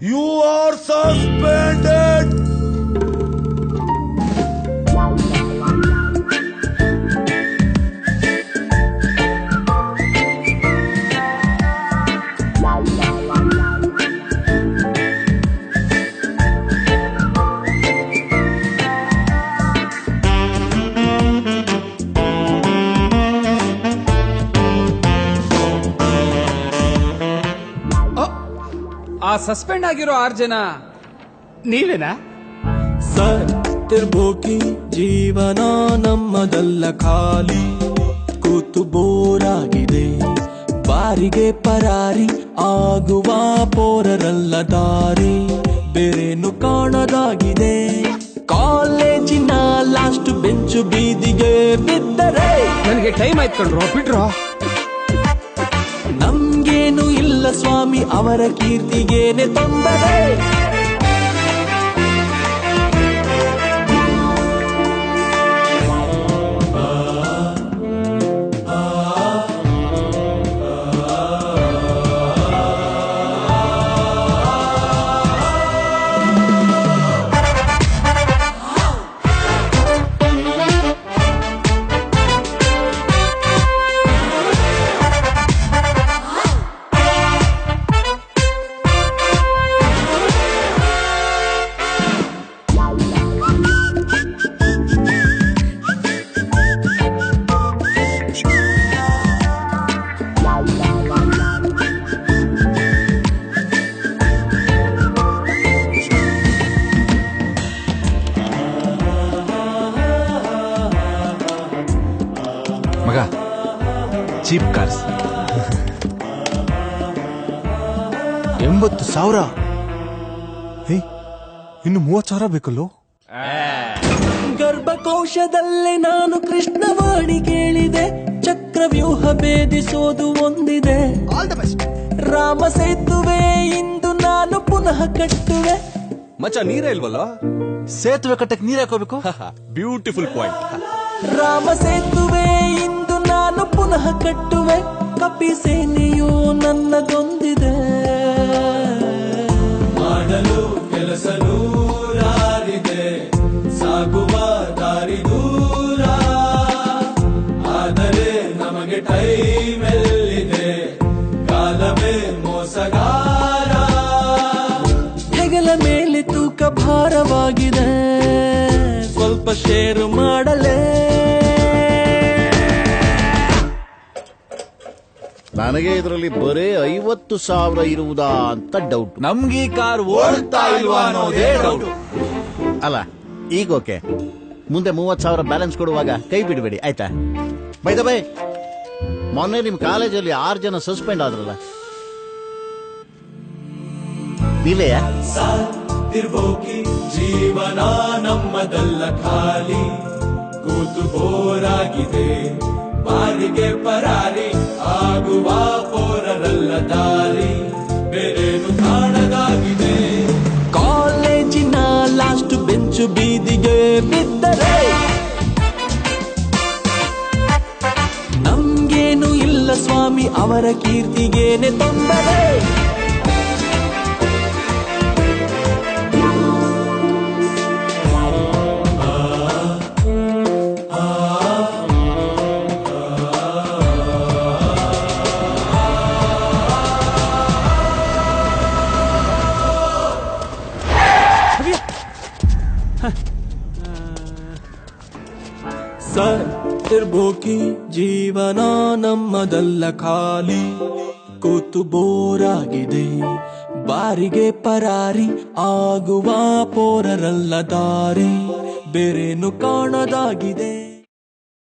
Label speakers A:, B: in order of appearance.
A: You are suspended.
B: ಆ suspend ಆಗಿರೋ 6 ಜನ ನೀವೇನಾ?
C: ಸತ್ತಿರ್ಬೋಕಿ ಜೀವನ ನಮ್ಮದಲ್ಲ, ಖಾಲಿ ಕೂತು ಬೋರಾಗಿದೆ, ಬಾರಿಗೆ ಪರಾರಿ ಆಗುವ ಪೋರರಲ್ಲ ದಾರಿ, ಬೇರೇನು ಕಾಣದಾಗಿದೆ. ಕಾಲೇಜಿನ ಲಾಸ್ಟ್ ಬೆಂಚು ಬೀದಿಗೆ ಬಿದ್ದರೆ
B: ನನಗೆ ಟೈಮ್ ಆಯ್ತು ಕಣ್ರೋ, ಬಿಡ್ರೋ.
C: ನಮ್ಗೇನು ಇಲ್ಲ ಸ್ವಾಮಿ, ಅವರ ಕೀರ್ತಿಗೇನೆ ತೊಂದರೆ.
A: ಮಗ, ಚೀಪ್ ಕಾರ್ಸ್
D: 80,000. ಇನ್ನು 30,000 ಬೇಕಲ್ಲೋ.
C: ಗರ್ಭಕೋಶದಲ್ಲೇ ನಾನು ಕೃಷ್ಣವಾಣಿ ಕೇಳಿದೆ, ಚಕ್ರವ್ಯೂಹ ಭೇದಿಸೋದು ಒಂದಿದೆ. ರಾಮ ಸೇತುವೆ ಇಂದು ನಾನು ಪುನಃ ಕಟ್ಟುವೆ.
D: ಮಚ್ಚ ನೀರೇ ಇಲ್ವಲ್ಲ, ಸೇತುವೆ ಕಟ್ಟಕ್ ನೀರ್ ಹಾಕೋಬೇಕು. Beautiful point.
C: ರಾಮ ಸೇತುವೆ ಇಂದು ನಾನು ಪುನಃ ಕಟ್ಟುವೆ, ಕಪಿ ಸೇನೆಯು ನನ್ನದೊಂದಿದೆ. ಮಾಡಲು ಕೆಲಸ ನೂರಾರಿದೆ, ಸಾಗುವ ದಾರಿ ದೂರ, ಆದರೆ ನಮಗೆ ಟೈಮ್ ಎಲ್ಲಿದೆ, ಕಾಲವೇ ಮೋಸಗಾರ. ಹೆಗಲ ಮೇಲೆ ತೂಕ ಭಾರವಾಗಿದೆ, ಸ್ವಲ್ಪ ಶೇರು ಮಾಡಲೇ.
E: ನನಗೆ ಇದರಲ್ಲಿ ಬರೇ 50,000 ಇರುವುದಾ ಅಂತ ಡೌಟ್.
D: ನಮ್ಗೆ ಈ ಕಾರ್ ಓಡ್ತಾ ಇಲ್ವಾ ಅನ್ನೋದೇ ಡೌಟ್.
E: ಅಲ್ಲ ಈಗ ಓಕೆ, ಮುಂದೆ 30,000 ಬ್ಯಾಲೆನ್ಸ್ ಕೊಡುವಾಗ ಕೈ ಬಿಡಬೇಡಿ ಆಯ್ತಾ? ಬೈ ಮೊನ್ನೆ ನಿಮ್ ಕಾಲೇಜಲ್ಲಿ 6 ಜನ ಸಸ್ಪೆಂಡ್ ಆದ್ರಲ್ಲ, ನೀವೆಯಾ?
C: ತಿರ್ಬೋಕಿ ಜೀವನ ನಮ್ಮದಲ್ಲ, ಖಾಲಿ ಕೂತು ಬೋರಾಗಿದೆ, ಬಾರಿಗೆ ಪರಾರಿ ಆಗುವ ಪೋರರಲ್ಲ ದಾರಿ, ಬೇರೇನು ಕಾಣದಾಗಿದೆ. ಕಾಲೇಜಿನ ಲಾಸ್ಟ್ ಬೆಂಚು ಬೀದಿಗೆ ಬಿದ್ದರೆ ನಮ್ಗೇನು ಇಲ್ಲ ಸ್ವಾಮಿ, ಅವರ ಕೀರ್ತಿಗೇನೆ ತೊಂದರೆ. ಸತ್ತಿರ್ಬೋಕಿ ಜೀವನ ನಮ್ಮದಲ್ಲ, ಖಾಲಿ ಕೂತು ಬೋರಾಗಿದೆ, ಬಾರಿಗೆ ಪರಾರಿ ಆಗುವ ಪೋರರಲ್ಲ ದಾರಿ, ಬೇರೇನು ಕಾಣದಾಗಿದೆ.